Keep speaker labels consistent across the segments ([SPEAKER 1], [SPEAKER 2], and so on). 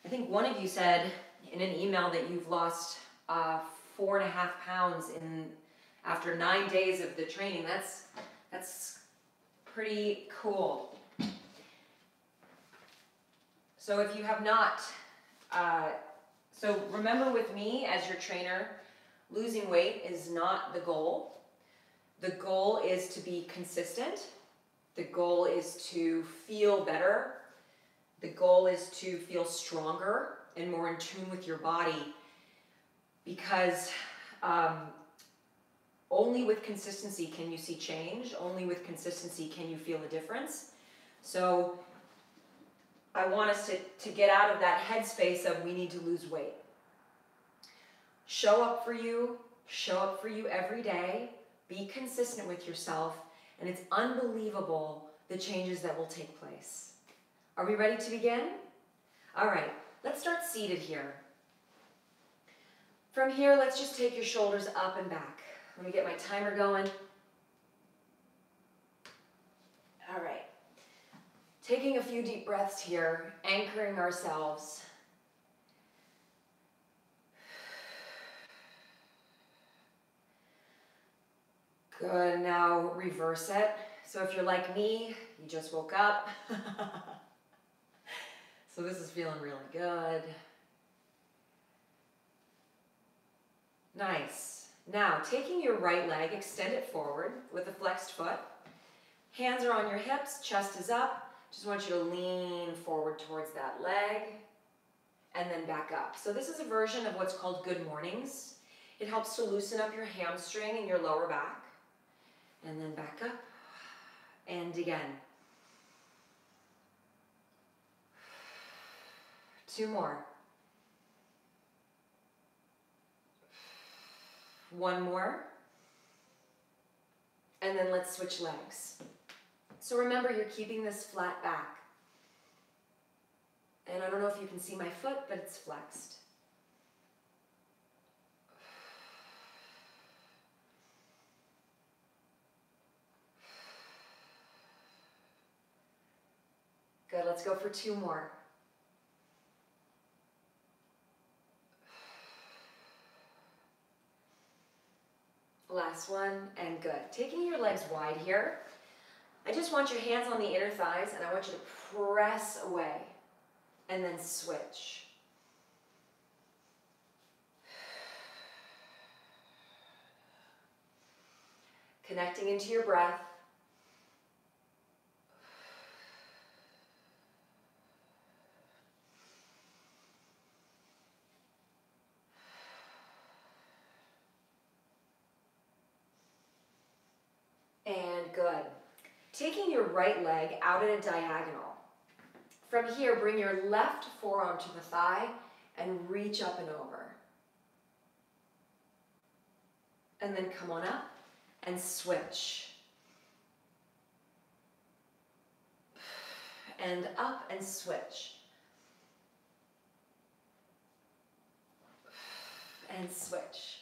[SPEAKER 1] I think one of you said in an email that you've lost 4.5 pounds after 9 days of the training. That's pretty cool. So if you have not, so remember with me as your trainer, losing weight is not the goal. The goal is to be consistent. The goal is to feel better. The goal is to feel stronger and more in tune with your body, because only with consistency can you see change. Only with consistency can you feel a difference. So I want us to get out of that headspace of we need to lose weight. Show up for you every day, be consistent with yourself, and it's unbelievable the changes that will take place. Are we ready to begin? All right, let's start seated here. From here, let's just take your shoulders up and back. Let me get my timer going. All right. Taking a few deep breaths here, anchoring ourselves. Good, now reverse it. So if you're like me, you just woke up. So this is feeling really good. Nice. Now, taking your right leg, extend it forward with a flexed foot. Hands are on your hips, chest is up. Just want you to lean forward towards that leg and then back up. So this is a version of what's called good mornings. It helps to loosen up your hamstring and your lower back. And then back up. And again. 2 more. 1 more. And then let's switch legs. So remember, you're keeping this flat back. And I don't know if you can see my foot, but it's flexed. Good, let's go for 2 more. Last one, and good. Taking your legs wide here, I just want your hands on the inner thighs, and I want you to press away, and then switch. Connecting into your breath. And good. Taking your right leg out at a diagonal. From here, bring your left forearm to the thigh and reach up and over. And then come on up and switch. And up and switch. And switch.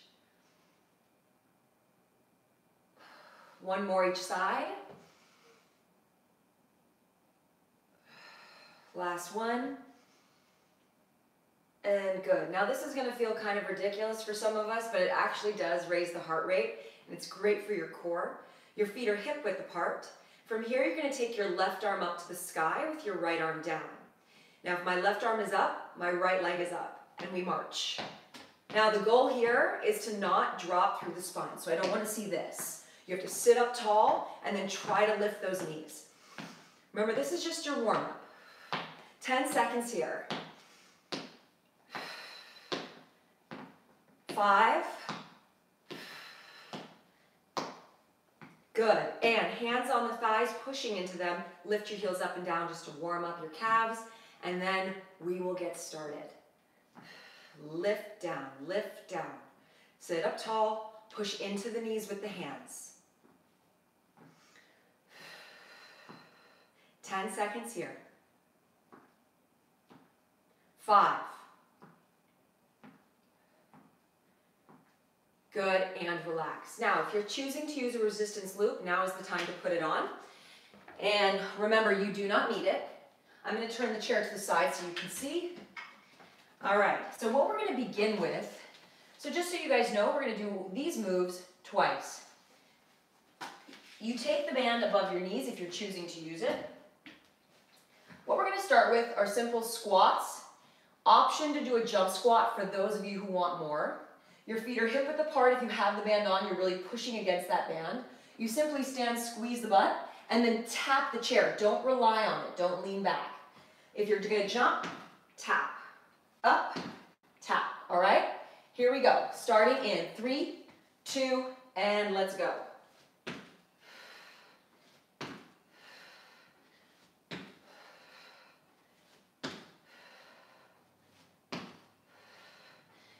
[SPEAKER 1] 1 more each side. Last one. And good. Now this is going to feel kind of ridiculous for some of us, but it actually does raise the heart rate, and it's great for your core. Your feet are hip width apart. From here, you're going to take your left arm up to the sky with your right arm down. Now if my left arm is up, my right leg is up, and we march. Now the goal here is to not drop through the spine, so I don't want to see this. You have to sit up tall and then try to lift those knees. Remember, this is just your warm-up. 10 seconds here. 5. Good. And hands on the thighs, pushing into them. Lift your heels up and down just to warm up your calves. And then we will get started. Lift down, lift down. Sit up tall, push into the knees with the hands. 10 seconds here. 5. Good, and relax. Now, if you're choosing to use a resistance loop, now is the time to put it on. And remember, you do not need it. I'm going to turn the chair to the side so you can see. All right, so what we're going to begin with, so just so you guys know, we're going to do these moves twice. You take the band above your knees if you're choosing to use it. What we're going to start with are simple squats. Option to do a jump squat for those of you who want more. Your feet are hip width apart. If you have the band on, you're really pushing against that band. You simply stand, squeeze the butt, and then tap the chair. Don't rely on it. Don't lean back. If you're going to jump, tap. Up, tap. All right? Here we go. Starting in 3, 2, and let's go.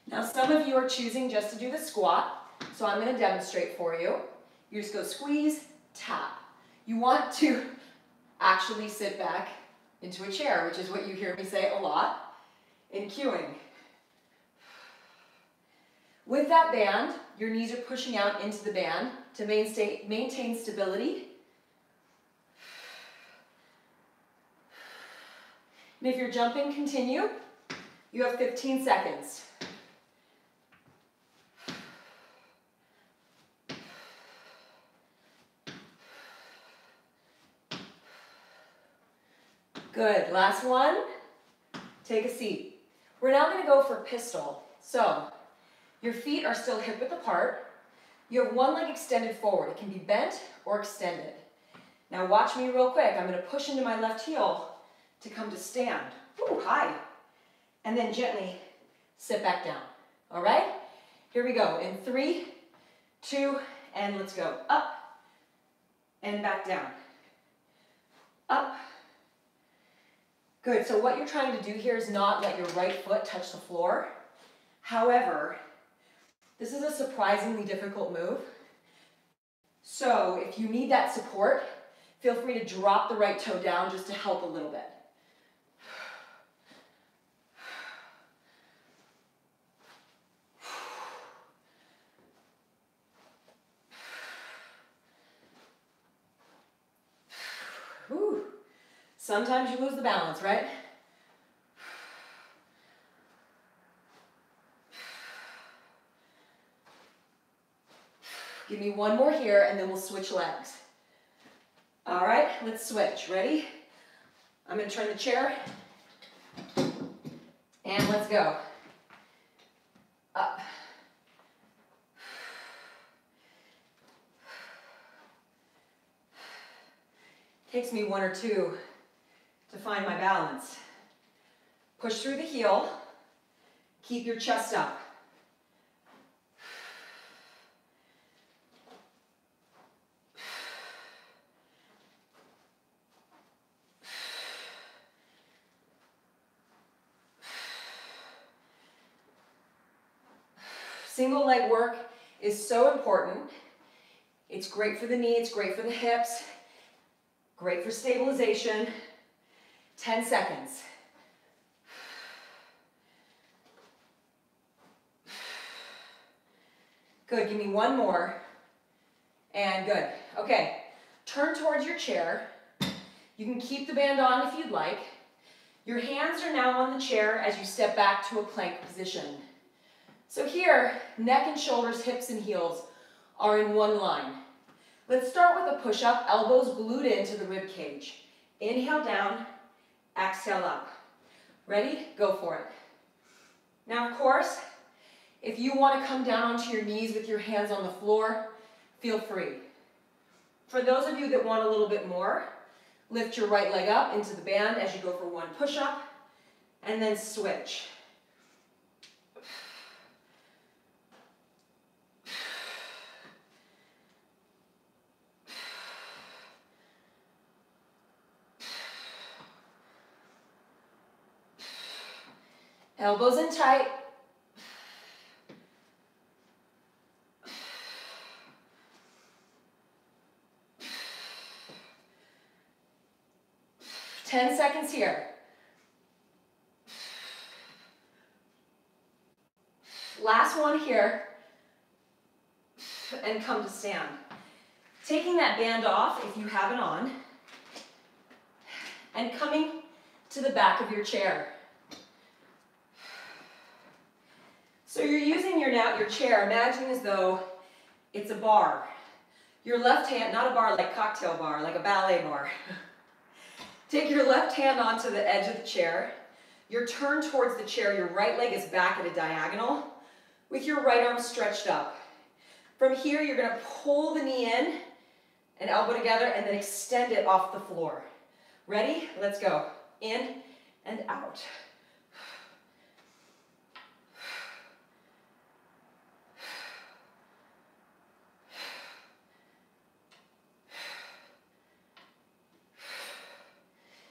[SPEAKER 1] Now some of you are choosing just to do the squat, so I'm going to demonstrate for you. You just go squeeze, tap. You want to actually sit back into a chair, which is what you hear me say a lot in cueing. With that band, your knees are pushing out into the band to maintain stability. And if you're jumping, continue. You have 15 seconds. Good, last one. Take a seat. We're now going to go for pistol. So, your feet are still hip width apart. You have one leg extended forward. It can be bent or extended. Now watch me real quick. I'm going to push into my left heel to come to stand. Ooh, high. And then gently sit back down. All right? Here we go. In 3, 2, and let's go. Up and back down. Up. Good, so what you're trying to do here is not let your right foot touch the floor. However, this is a surprisingly difficult move. So if you need that support, feel free to drop the right toe down just to help a little bit. Whew. Sometimes you lose the balance, right? Give me one more here and then we'll switch legs. All right, let's switch. Ready? I'm going to turn the chair and let's go. Up. Takes me 1 or 2 to find my balance. Push through the heel. Keep your chest up. Single leg work is so important. It's great for the knee, it's great for the hips, great for stabilization. 10 seconds. Good, give me one more. And good. Okay, turn towards your chair. You can keep the band on if you'd like. Your hands are now on the chair as you step back to a plank position. So here, neck and shoulders, hips and heels are in one line. Let's start with a push-up, elbows glued into the rib cage. Inhale down, exhale up. Ready? Go for it. Now, of course, if you want to come down onto your knees with your hands on the floor, feel free. For those of you that want a little bit more, lift your right leg up into the band as you go for one push-up, and then switch. Elbows in tight. Ten seconds here. Last one here. And come to stand. Taking that band off if you have it on. And coming to the back of your chair. your chair, imagine as though it's a bar. Your left hand, not a bar like cocktail bar, like a ballet bar. Take your left hand onto the edge of the chair. You're turned towards the chair, your right leg is back at a diagonal with your right arm stretched up. From here, you're going to pull the knee in and elbow together and then extend it off the floor. Ready? Let's go. In and out.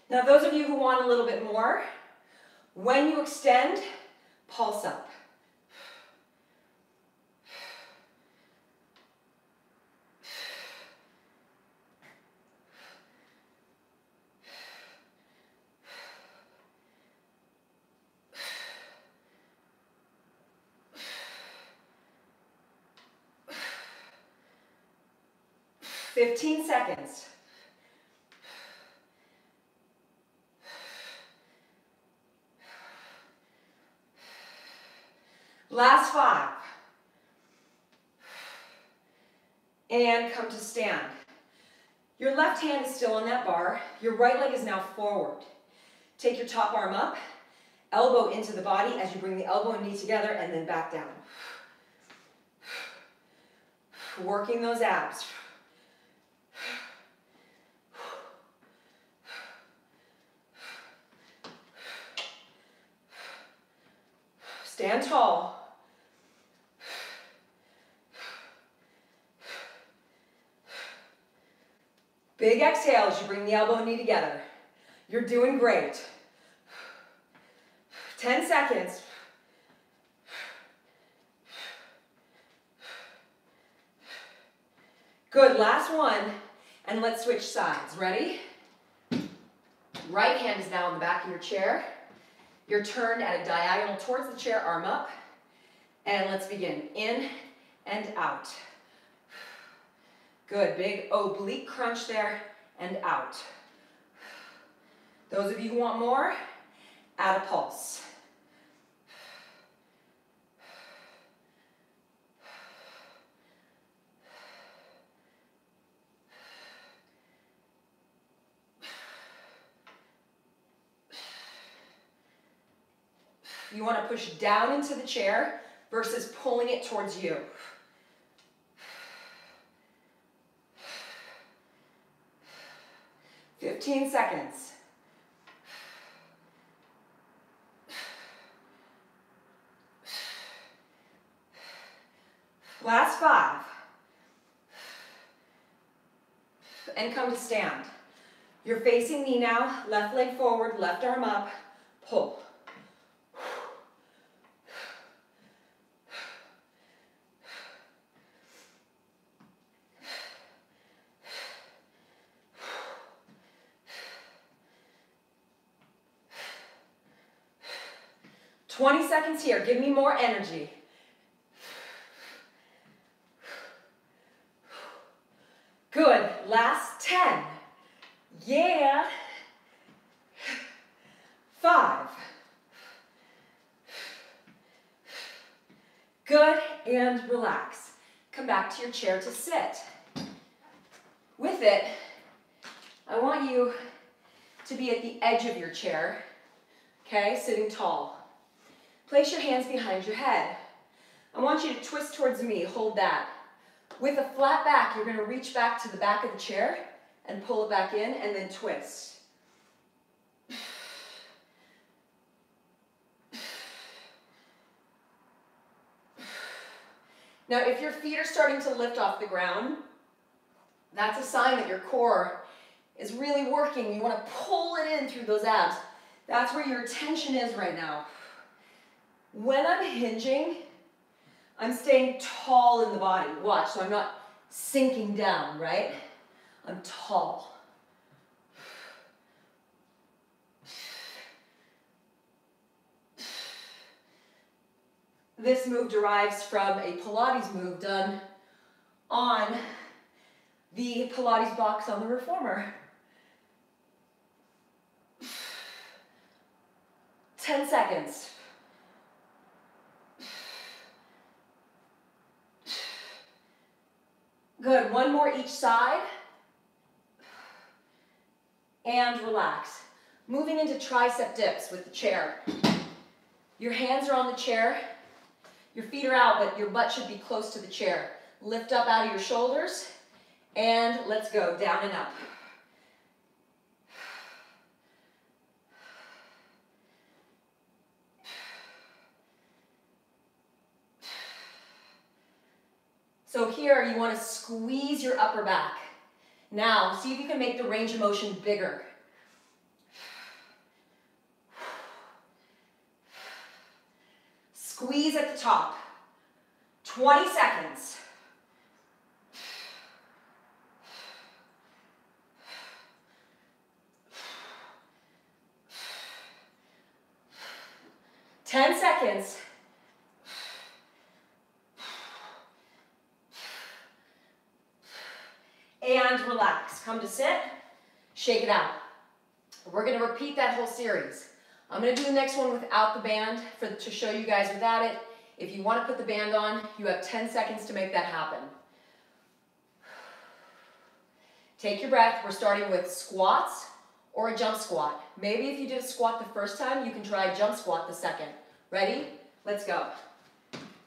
[SPEAKER 1] Now, those of you who want a little bit more, when you extend, pulse up. Fifteen seconds. Last 5. And come to stand. Your left hand is still on that bar. Your right leg is now forward. Take your top arm up, elbow into the body as you bring the elbow and knee together and then back down. Working those abs. Stand tall. Big exhale as you bring the elbow and knee together. You're doing great. 10 seconds. Good, last one. And let's switch sides. Ready? Right hand is now on the back of your chair. You're turned at a diagonal towards the chair, arm up. And let's begin. In and out. Good, big oblique crunch there and out. Those of you who want more, add a pulse. You want to push down into the chair versus pulling it towards you. Fifteen seconds. Last 5. And come to stand. You're facing me now, left leg forward, left arm up, pull. "20 seconds here. Give me more energy. Good. Last 10. Yeah. 5. Good. And relax. Come back to your chair to sit. With it, I want you to be at the edge of your chair, okay, sitting tall. Place your hands behind your head. I want you to twist towards me, hold that. With a flat back, you're going to reach back to the back of the chair and pull it back in and then twist. Now, if your feet are starting to lift off the ground, that's a sign that your core is really working. You want to pull it in through those abs. That's where your attention is right now. When I'm hinging, I'm staying tall in the body. Watch, so I'm not sinking down, right? I'm tall. This move derives from a Pilates move done on the Pilates box on the reformer. 10 seconds. Good, one more each side. And relax. Moving into tricep dips with the chair. Your hands are on the chair. Your feet are out, but your butt should be close to the chair. Lift up out of your shoulders, and let's go, down and up. So here, you want to squeeze your upper back. Now, see if you can make the range of motion bigger. Squeeze at the top. 20 seconds. Ten seconds. And relax. Come to sit. Shake it out. We're going to repeat that whole series. I'm going to do the next one without the band to show you guys without it. If you want to put the band on, you have 10 seconds to make that happen. Take your breath. We're starting with squats or a jump squat. Maybe if you did a squat the first time, you can try a jump squat the second. Ready? Let's go.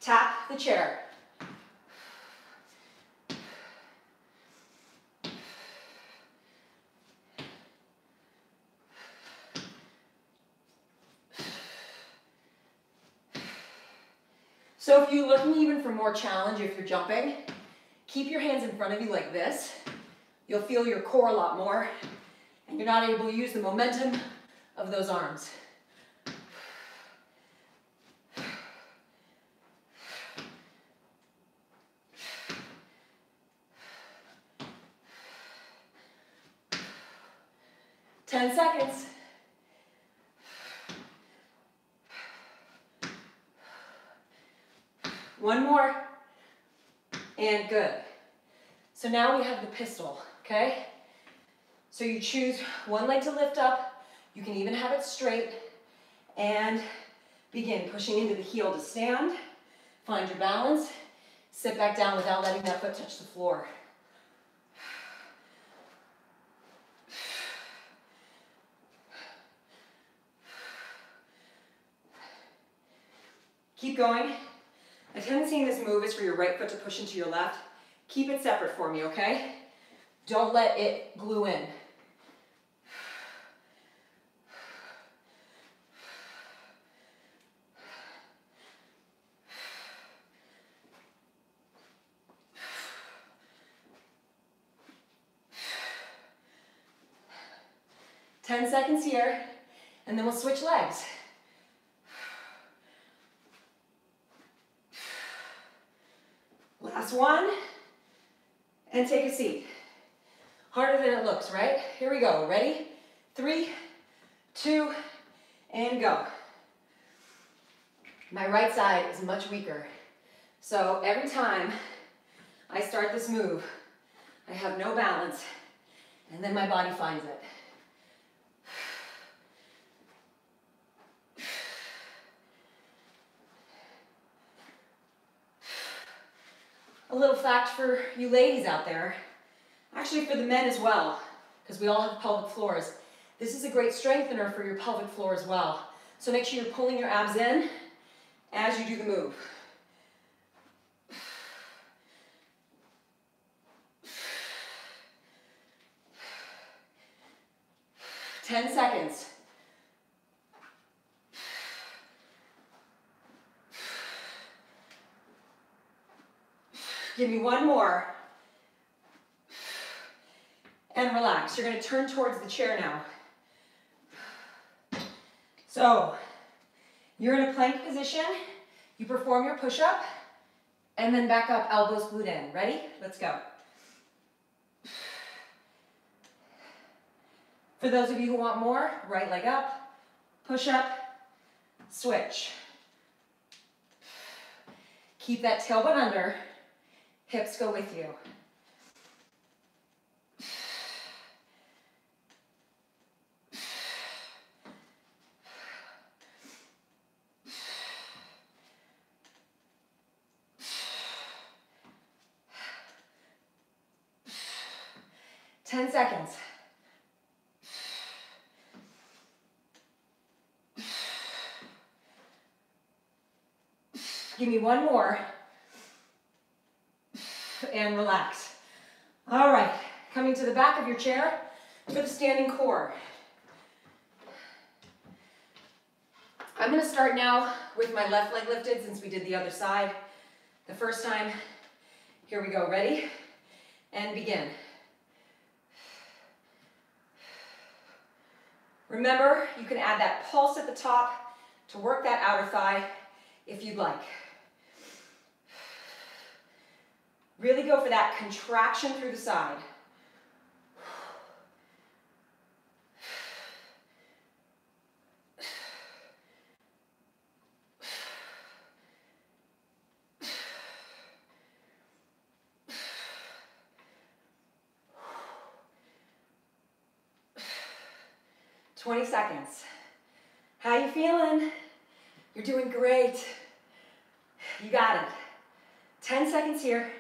[SPEAKER 1] Tap the chair. So if you're looking even for more challenge, if you're jumping, keep your hands in front of you like this. You'll feel your core a lot more, and you're not able to use the momentum of those arms. Ten seconds. One more, and good. So now we have the pistol, okay? So you choose one leg to lift up, you can even have it straight, and begin pushing into the heel to stand, find your balance, sit back down without letting that foot touch the floor. Keep going. A tendency in this move is for your right foot to push into your left. Keep it separate for me, okay? Don't let it glue in. Ten seconds here, and then we'll switch legs. Last one, and take a seat. Harder than it looks, right? Here we go. Ready? 3, 2, and go. My right side is much weaker. So every time I start this move, I have no balance, and then my body finds it. A little fact for you ladies out there, actually for the men as well, because we all have pelvic floors. This is a great strengthener for your pelvic floor as well. So make sure you're pulling your abs in as you do the move. Ten seconds. Give me one more. And relax. You're going to turn towards the chair now. So, you're in a plank position. You perform your push-up, and then back up, elbows glued in. Ready? Let's go. For those of you who want more, right leg up, push up, switch. Keep that tailbone under. Hips go with you. 10 seconds. Give me one more. And relax. All right, coming to the back of your chair for the standing core. I'm going to start now with my left leg lifted since we did the other side the first time. Here we go, ready? And begin. Remember, you can add that pulse at the top to work that outer thigh if you'd like. Really go for that contraction through the side. "20 seconds. How you feeling? You're doing great. You got it. 10 seconds here.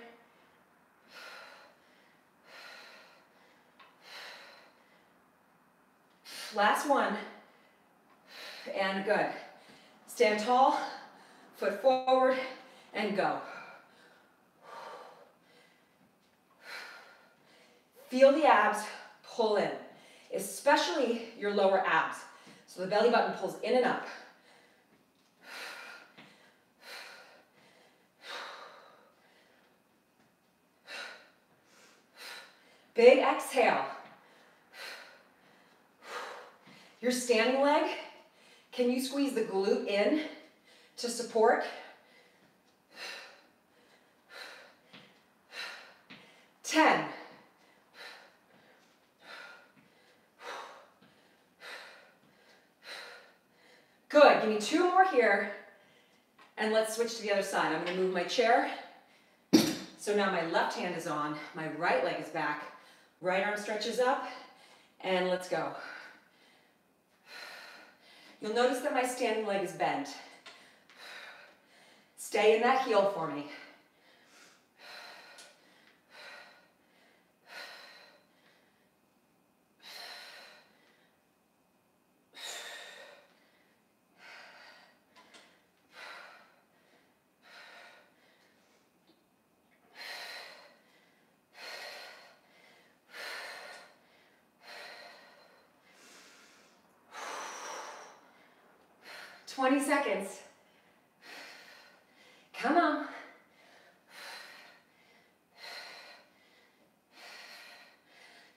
[SPEAKER 1] Last one. And good. Stand tall, foot forward, and go. Feel the abs pull in, especially your lower abs. So the belly button pulls in and up. Big exhale. Your standing leg, can you squeeze the glute in to support? 10. Good, give me 2 more here, and let's switch to the other side. I'm gonna move my chair. So now my left hand is on, my right leg is back, right arm stretches up, and let's go. You'll notice that my standing leg is bent. Stay in that heel for me. "20 seconds. Come on.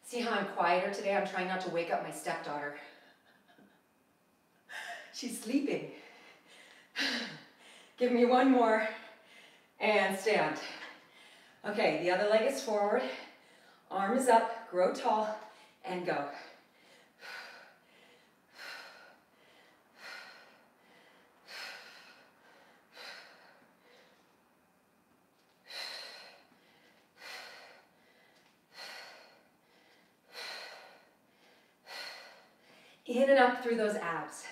[SPEAKER 1] See how I'm quieter today? I'm trying not to wake up my stepdaughter. She's sleeping. Give me 1 more and stand. Okay, the other leg is forward. Arm is up, grow tall, and go. In and up through those abs.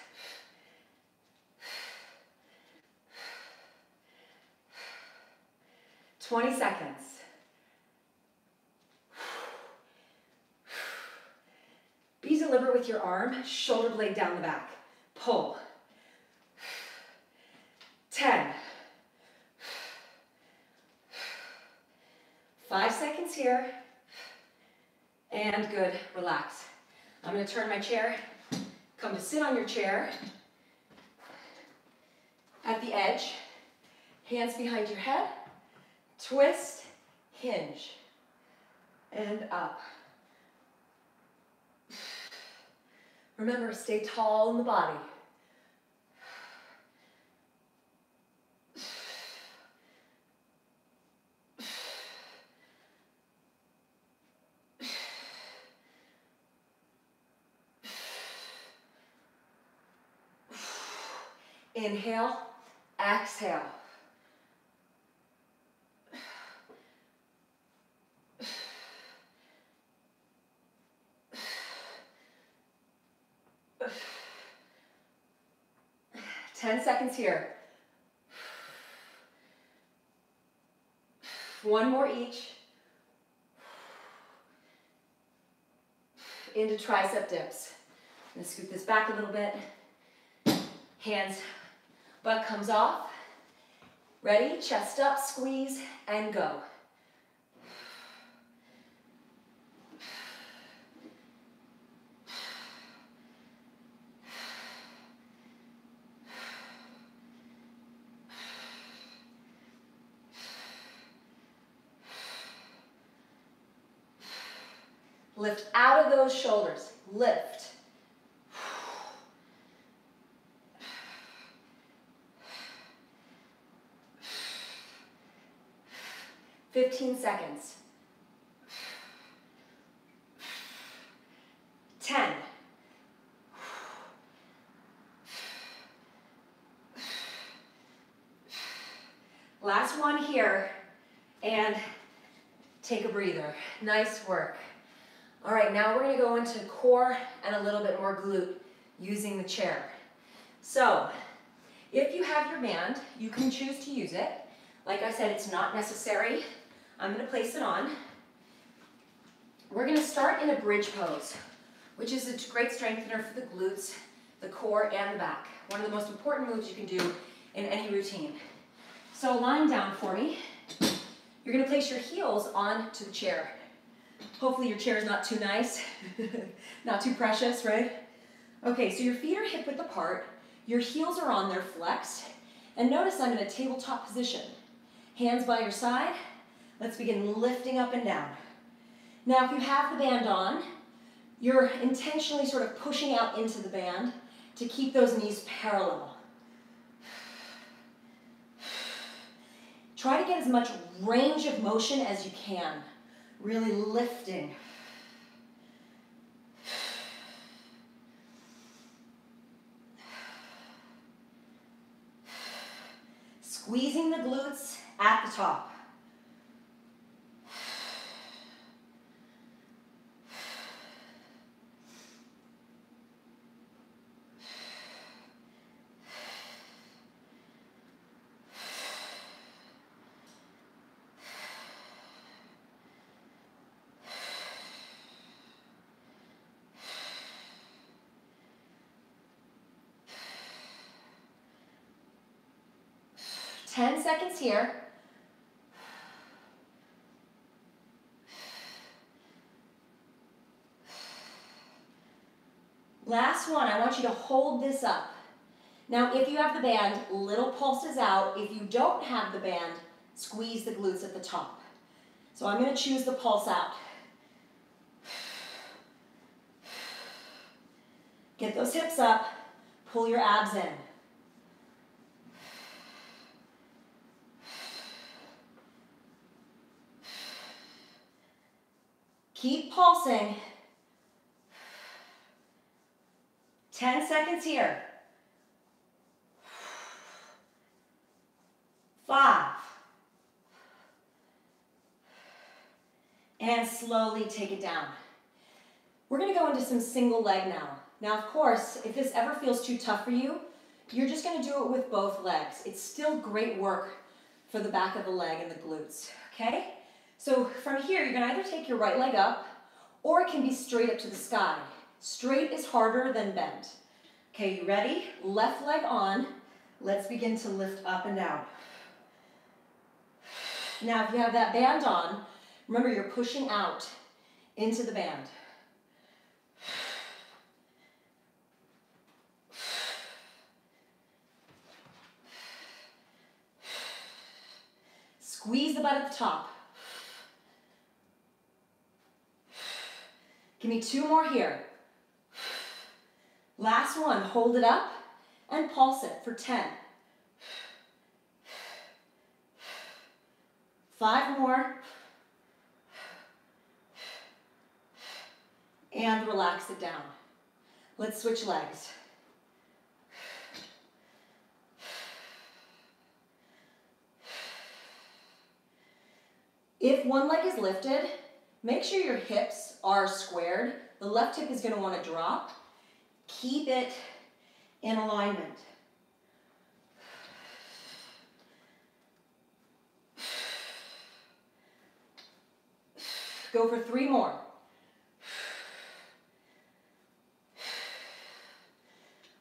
[SPEAKER 1] "20 seconds. Be deliberate with your arm, shoulder blade down the back. Pull. 10. 5 seconds here. And good, relax. I'm going to turn my chair. Come to sit on your chair at the edge, hands behind your head, twist, hinge, and up. Remember, stay tall in the body. Inhale, exhale. Ten seconds here. 1 more each. into tricep dips. I'm gonna scoot this back a little bit. Hands, butt comes off. Ready? Chest up, squeeze, and go. Lift out of those shoulders. Lift. 15 seconds. 10. Last one here, and take a breather. Nice work. All right, now we're gonna go into core and a little bit more glute using the chair. So, if you have your band, you can choose to use it. Like I said, it's not necessary. I'm gonna place it on. We're gonna start in a bridge pose, which is a great strengthener for the glutes, the core, and the back. One of the most important moves you can do in any routine. So lying down for me, you're gonna place your heels onto the chair. Hopefully your chair is not too nice, not too precious, right? Okay, so your feet are hip width apart, your heels are on, they're flexed, and notice I'm in a tabletop position. Hands by your side, let's begin lifting up and down. Now if you have the band on, you're intentionally sort of pushing out into the band to keep those knees parallel. Try to get as much range of motion as you can. Really lifting. Squeezing the glutes at the top. Ten seconds here. Last one, I want you to hold this up. Now, if you have the band, little pulses out. If you don't have the band, squeeze the glutes at the top. So I'm going to choose the pulse out. Get those hips up, pull your abs in. Keep pulsing. 10 seconds here. 5. And slowly take it down. We're going to go into some single leg now. Now, of course, if this ever feels too tough for you, you're just going to do it with both legs. It's still great work for the back of the leg and the glutes, okay? So from here, you're going to either take your right leg up, or it can be straight up to the sky. Straight is harder than bent. Okay, you ready? Left leg on. Let's begin to lift up and down. Now, if you have that band on, remember you're pushing out into the band. Squeeze the butt at the top. Give me 2 more here. Last one, hold it up and pulse it for 10. 5 more. And relax it down. Let's switch legs. If one leg is lifted, make sure your hips are squared. The left hip is going to want to drop. Keep it in alignment. Go for 3 more.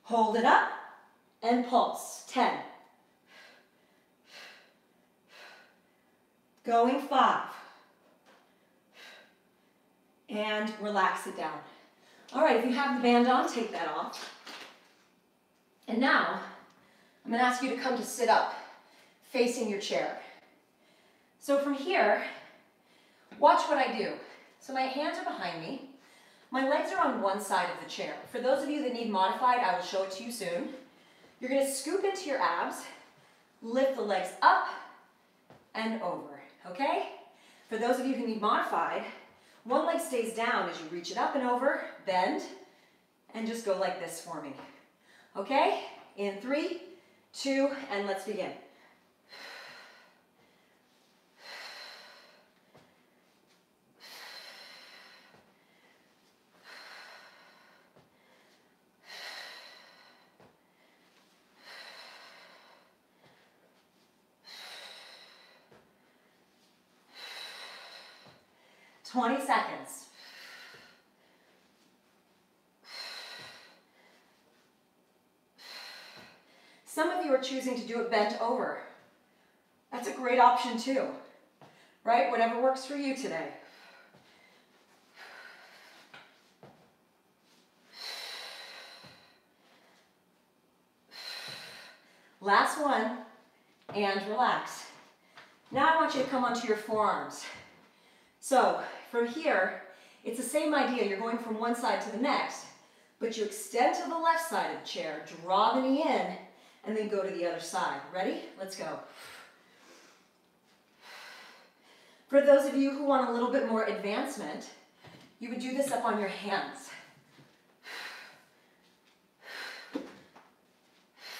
[SPEAKER 2] Hold it up and pulse. 10. Going 5. And relax it down. All right, if you have the band on, take that off. And now, I'm going to ask you to come to sit up, facing your chair. So from here, watch what I do. So my hands are behind me. My legs are on one side of the chair. For those of you that need modified, I will show it to you soon. You're going to scoop into your abs, lift the legs up and over, okay? For those of you who need modified, one leg stays down as you reach it up and over, bend, and just go like this for me. Okay? In 3, 2, and let's begin. "20 seconds. Some of you are choosing to do it bent over. That's a great option too, right? Whatever works for you today. Last one, and relax. Now I want you to come onto your forearms. So from here, it's the same idea. You're going from one side to the next, but you extend to the left side of the chair, draw the knee in, and then go to the other side. Ready? Let's go. For those of you who want a little bit more advancement, you would do this up on your hands.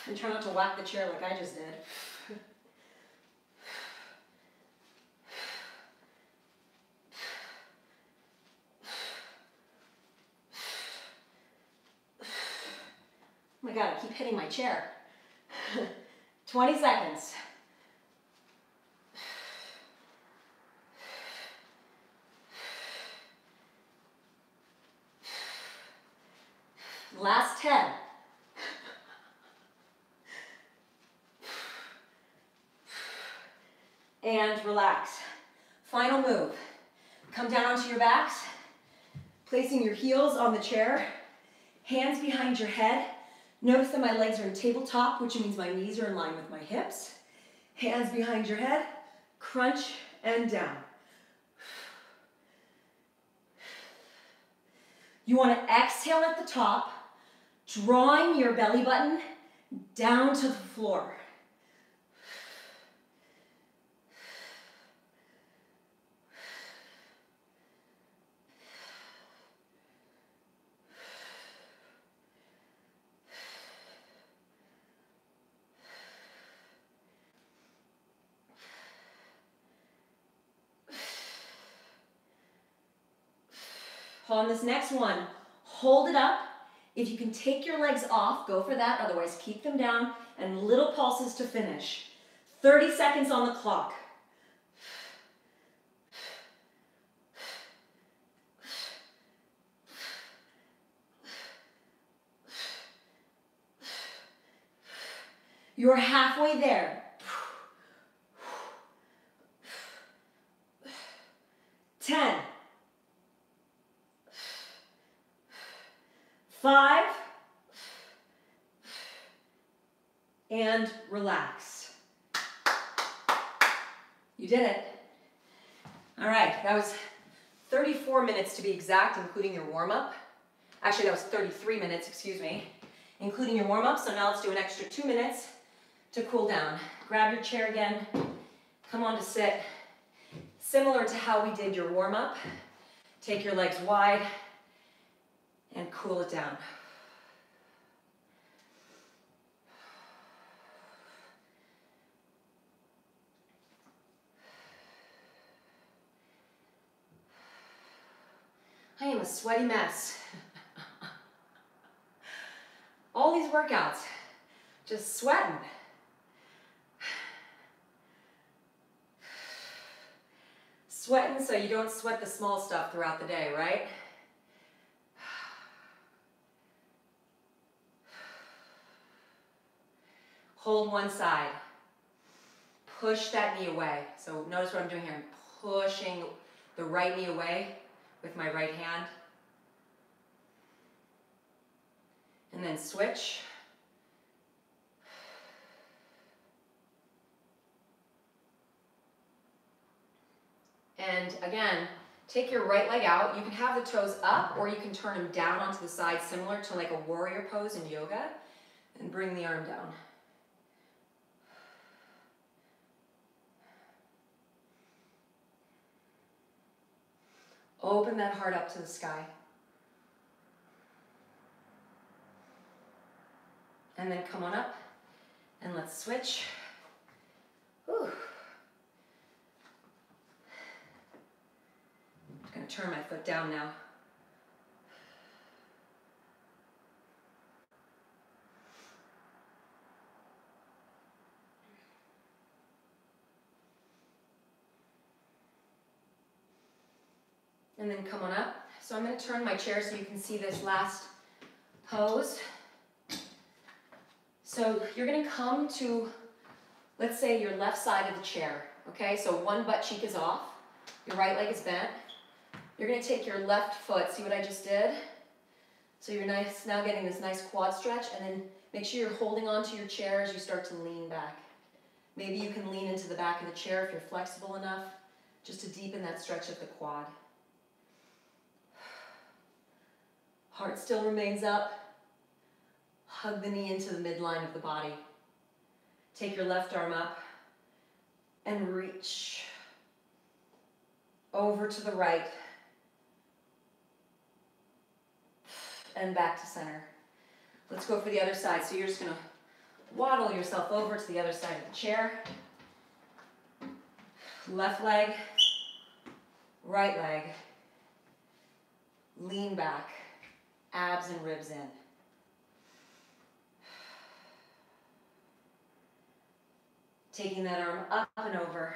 [SPEAKER 2] And try not to whack the chair like I just did. Oh my God, I keep hitting my chair. 20 seconds. Last 10. And relax. Final move. Come down onto your backs, placing your heels on the chair, hands behind your head. Notice that my legs are in tabletop, which means my knees are in line with my hips. Hands behind your head, crunch and down. You want to exhale at the top, drawing your belly button down to the floor. On this next one, hold it up. If you can take your legs off, go for that. Otherwise, keep them down and little pulses to finish. 30 seconds on the clock. You're halfway there. 10. 5, and relax. You did it. All right, that was 34 minutes to be exact, including your warm-up. Actually, that was 33 minutes, excuse me, including your warm-up. So now let's do an extra 2 minutes to cool down. Grab your chair again, come on to sit. Similar to how we did your warm-up, take your legs wide, and cool it down. I am a sweaty mess. All these workouts, just sweating. Sweating so you don't sweat the small stuff throughout the day, right?
[SPEAKER 1] Hold one side. Push that knee away. So notice what I'm doing here. I'm pushing the right knee away with my right hand. And then switch. And again, take your right leg out. You can have the toes up or you can turn them down onto the side, similar to like a warrior pose in yoga, and bring the arm down. Open that heart up to the sky. And then come on up and let's switch. Whew. I'm going to turn my foot down now. And then come on up. So I'm going to turn my chair so you can see this last pose. So you're going to come to, let's say, your left side of the chair. Okay, so one butt cheek is off. Your right leg is bent. You're going to take your left foot. See what I just did? So you're nice, now getting this nice quad stretch, and then make sure you're holding onto your chair as you start to lean back. Maybe you can lean into the back of the chair if you're flexible enough, just to deepen that stretch of the quad. Heart still remains up. Hug the knee into the midline of the body. Take your left arm up and reach over to the right and back to center. Let's go for the other side. So you're just going to waddle yourself over to the other side of the chair. Left leg, right leg. Lean back, abs and ribs in. Taking that arm up and over.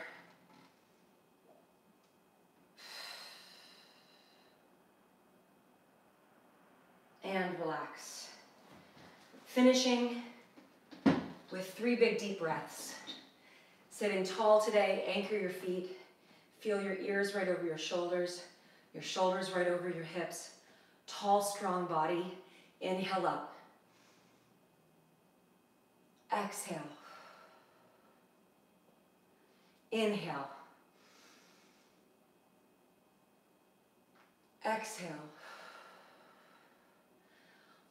[SPEAKER 1] And relax. Finishing with 3 big deep breaths. Sitting tall today, anchor your feet. Feel your ears right over your shoulders right over your hips. Tall, strong body. Inhale up. Exhale. Inhale. Exhale.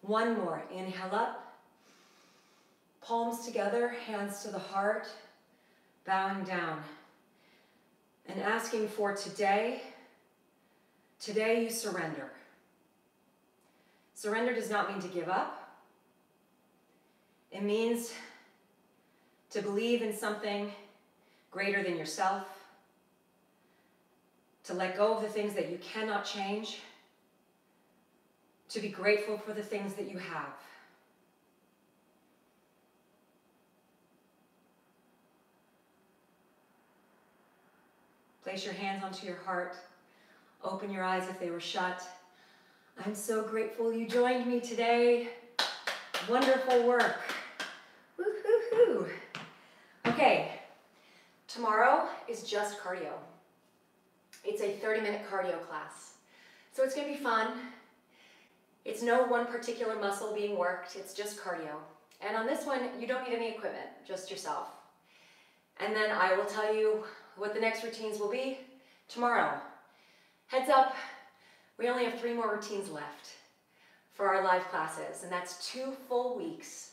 [SPEAKER 1] One more. Inhale up. Palms together, hands to the heart, bowing down. And asking for today you surrender. Surrender does not mean to give up. It means to believe in something greater than yourself, to let go of the things that you cannot change, to be grateful for the things that you have. Place your hands onto your heart. Open your eyes if they were shut. I'm so grateful you joined me today. Wonderful work. Woo-hoo-hoo. Okay, tomorrow is just cardio. It's a 30-minute cardio class. So it's going to be fun. It's no one particular muscle being worked, it's just cardio. And on this one, you don't need any equipment, just yourself. And then I will tell you what the next routines will be tomorrow. Heads up, we only have 3 more routines left for our live classes, and that's 2 full weeks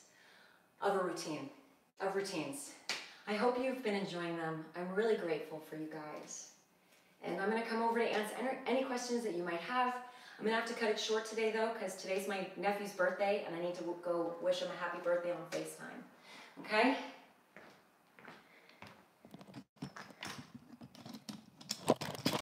[SPEAKER 1] of routines. I hope you've been enjoying them. I'm really grateful for you guys. And I'm gonna come over to answer any questions that you might have. I'm gonna have to cut it short today though, because today's my nephew's birthday and I need to go wish him a happy birthday on FaceTime. Okay?